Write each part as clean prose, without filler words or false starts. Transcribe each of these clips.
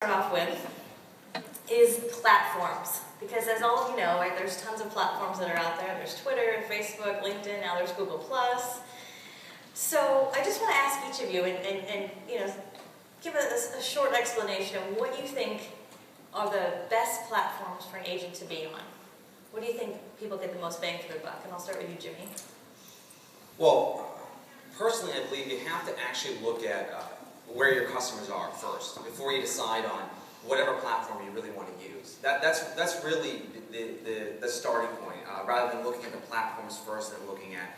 Start off with is platforms, because as all of you know, right, there's tons of platforms that are out there. There's Twitter, Facebook, LinkedIn, now there's Google+. So I just want to ask each of you and you know, give a short explanation of what you think are the best platforms for an agent to be on. What do you think people get the most bang for their buck? And I'll start with you, Jimmy. Well, personally, I believe you have to actually look at where your customers are first before you decide on whatever platform you really want to use. That's really the starting point, rather than looking at the platforms first and looking at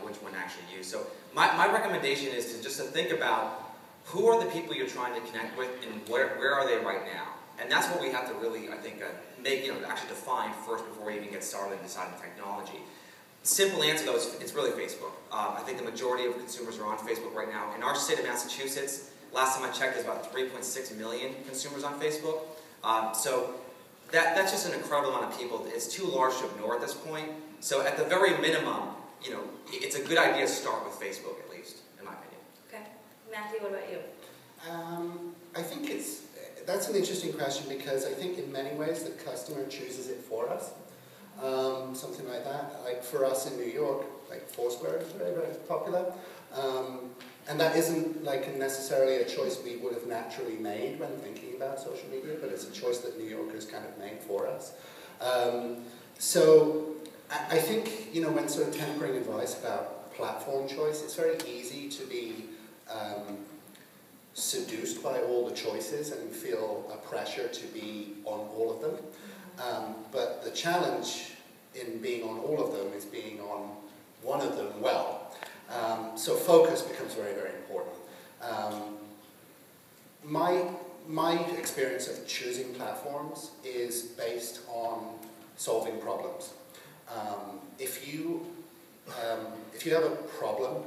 which one to actually use. So my recommendation is to just to think about who are the people you're trying to connect with and where are they right now. And that's what we have to really, I think, actually define first before we even get started and decide on technology. Simple answer though is it's really Facebook. I think the majority of consumers are on Facebook right now. In our state of Massachusetts, last time I checked, there's about 3.6 million consumers on Facebook. So that's just an incredible amount of people. It's too large to ignore at this point. So at the very minimum, it's a good idea to start with Facebook at least, in my opinion. Okay, Matthew, what about you? I think that's an interesting question because I think in many ways the customer chooses it for us. Something like that. Like for us in New York, like Foursquare is very, very popular. And that isn't like necessarily a choice we would have naturally made when thinking about social media, but it's a choice that New Yorkers kind of made for us. So I think, when sort of tempering advice about platform choice, it's very easy to be seduced by all the choices and feel a pressure to be on all of them. But the challenge in being on all of them is being on one of them well. So focus becomes very, very important. My experience of choosing platforms is based on solving problems. If you have a problem,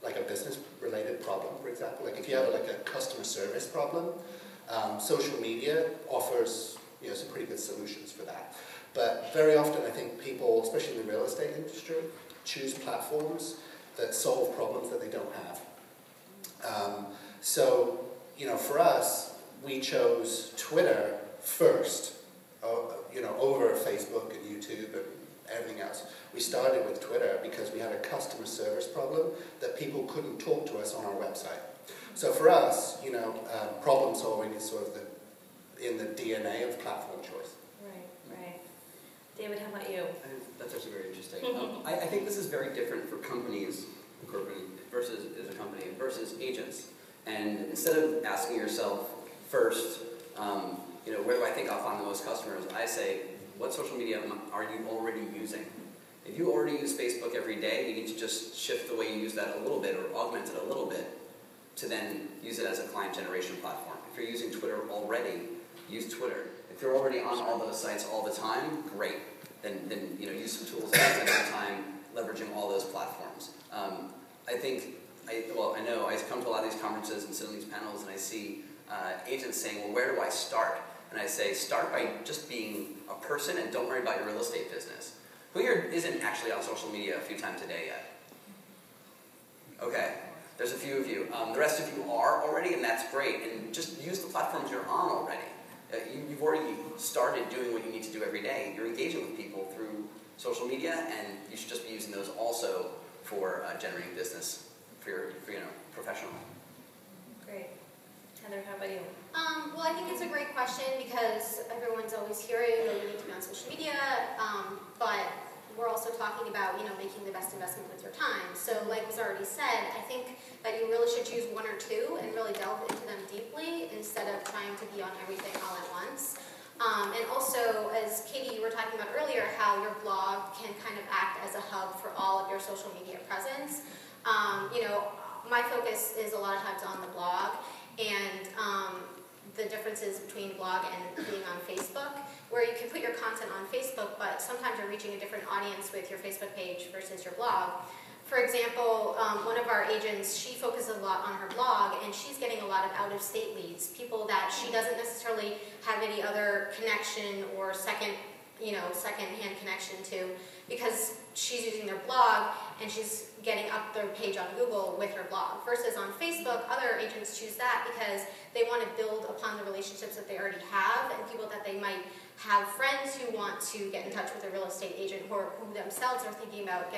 like a business-related problem, for example, like if you have like a customer service problem, social media offers some pretty good solutions for that. But very often I think people, especially in the real estate industry, choose platforms that solve problems that they don't have. So, for us, we chose Twitter first, over Facebook and YouTube and everything else. We started with Twitter because we had a customer service problem that people couldn't talk to us on our website. So for us, problem solving is sort of in the DNA of platform choice. Right. David, how about you? That's actually very interesting. I think this is very different for companies versus agents. And instead of asking yourself first, where do I think I'll find the most customers, I say, what social media are you already using? If you already use Facebook every day, you need to just shift the way you use that a little bit or augment it a little bit to then use it as a client generation platform. If you're using Twitter already, use Twitter. If you're already on all those sites all the time, great. Then use some tools and spend some time leveraging all those platforms. I know I come to a lot of these conferences and sit on these panels and I see agents saying, well, where do I start? And I say, start by just being a person and don't worry about your real estate business. Who here isn't actually on social media a few times a day yet? Okay, there's a few of you. The rest of you are already, and that's great. And just use the platforms you're on already. You've already started doing what you need to do every day. You're engaging with people through social media, and you should just be using those also for generating business for your professional. Great. Heather, how about you? Well, I think it's a great question because everyone's always hearing that you need to be on social media, but we're also talking about, making the best investment with your time. So like was already said, I think that you really should choose one or two and really delve into them deeply instead of trying to be on everything all at once. And also, as Katie, you were talking about earlier, how your blog can kind of act as a hub for all of your social media presence. My focus is a lot of times on the blog and the differences between blog and being on Facebook, where you can put your content on Facebook, but sometimes you're reaching a different audience with your Facebook page versus your blog. For example, one of our agents, she focuses a lot on her blog, and she's getting a lot of out-of-state leads, people that she doesn't necessarily have any other connection or second second-hand connection to, because she's using their blog and she's getting up their page on Google with her blog. Versus on Facebook, other agents choose that because they want to build upon the relationships that they already have and people that they might have friends who want to get in touch with a real estate agent who themselves are thinking about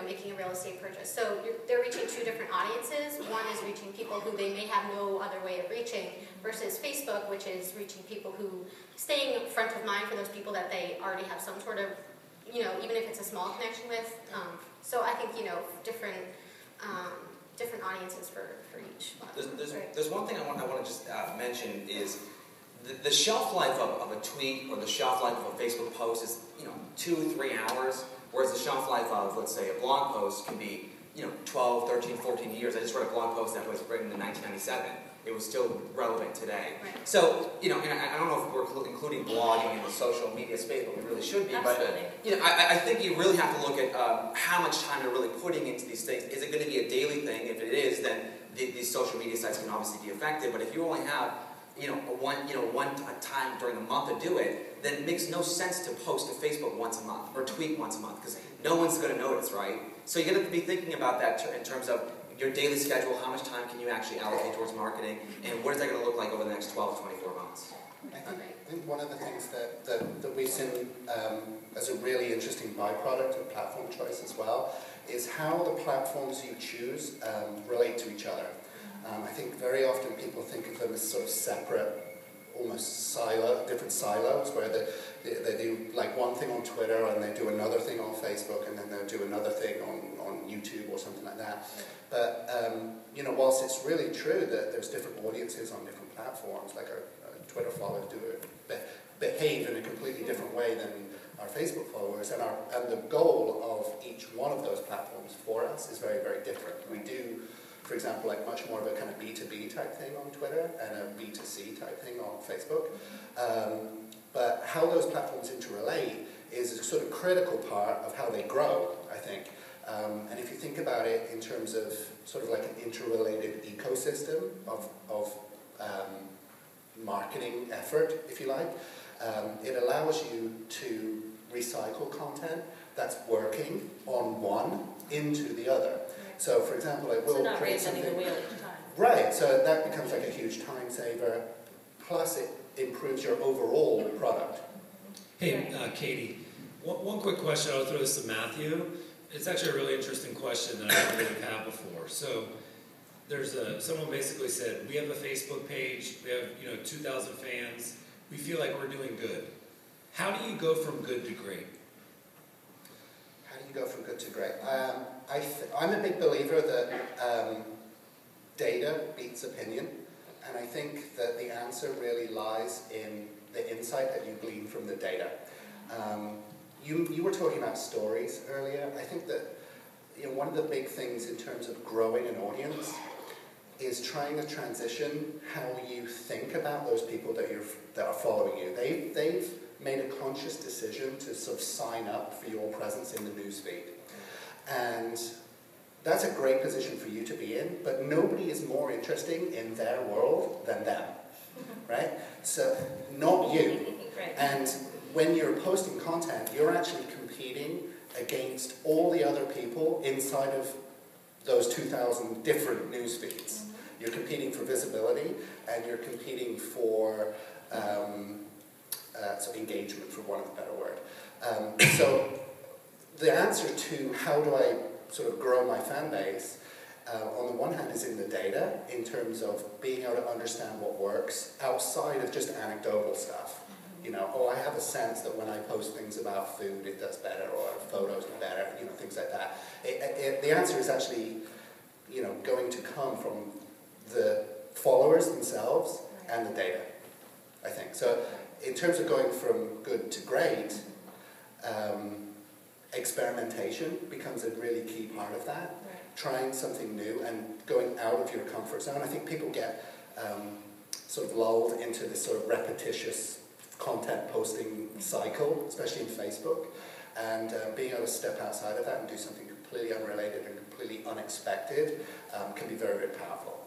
making a real estate purchase. So they're reaching two different audiences. One is reaching people who they may have no other way of reaching, versus Facebook, which is reaching people who staying front of mind for those people that they already have some sort of, even if it's a small connection with. So I think, different audiences for each platform. There's one thing I want to just mention is the shelf life of a tweet or the shelf life of a Facebook post is 2-3 hours, whereas the shelf life of, let's say, a blog post can be 12, 13, 14 years. I just read a blog post that was written in 1997. It was still relevant today. Right. So, and I don't know if we're including blogging in the social media space, but we really should be. Absolutely. But, I think you really have to look at how much time you're really putting into these things. Is it going to be a daily thing? If it is, then these social media sites can obviously be effective. But if you only have, one time during the month to do it, then it makes no sense to post to Facebook once a month or tweet once a month because no one's going to notice, right? So you got to be thinking about that in terms of your daily schedule, how much time can you actually allocate towards marketing, and what is that going to look like over the next 12 to 24 months? I think one of the things that we've seen as a really interesting byproduct of platform choice as well is how the platforms you choose relate to each other. I think very often people think of them as sort of separate, almost different silos, where they do like one thing on Twitter and they do another thing on Facebook and then they'll do another thing on YouTube or something like that. But, whilst it's really true that there's different audiences on different platforms, like our Twitter followers behave in a completely different way than our Facebook followers, and the goal of each one of those platforms for us is very, very different. We do, for example, like much more of a kind of B2B type thing on Twitter and a B2C type thing on Facebook. But how those platforms interrelate is a sort of critical part of how they grow, I think. And if you think about it in terms of sort of like an interrelated ecosystem of marketing effort, if you like, it allows you to recycle content that's working on one into the other. So, for example, I will create something. The wheel each time. Right, so that becomes like a huge time saver. Plus, it improves your overall product. Hey, Katie, one quick question. I'll throw this to Matthew. It's actually a really interesting question that I haven't really had before. So, there's someone basically said, we have a Facebook page, we have 2,000 fans, we feel like we're doing good. How do you go from good to great? How do you go from good to great? I'm a big believer that data beats opinion, and I think that the answer really lies in the insight that you glean from the data. You were talking about stories earlier. I think that one of the big things in terms of growing an audience is trying to transition how you think about those people that are following you. They've made a conscious decision to sort of sign up for your presence in the newsfeed. And that's a great position for you to be in, but nobody is more interesting in their world than them, right? So, not you. Right. And when you're posting content, you're actually competing against all the other people inside of those 2,000 different news feeds. You're competing for visibility, and you're competing for engagement, for want of a better word. So the answer to how do I sort of grow my fan base, on the one hand is in the data, in terms of being able to understand what works outside of just anecdotal stuff. I have a sense that when I post things about food, it does better, or photos are better, things like that. The answer is actually, going to come from the followers themselves and the data, I think. So in terms of going from good to great, experimentation becomes a really key part of that. Right. Trying something new and going out of your comfort zone. I think people get sort of lulled into this sort of repetitious content posting cycle, especially in Facebook, and being able to step outside of that and do something completely unrelated and completely unexpected can be very, very powerful.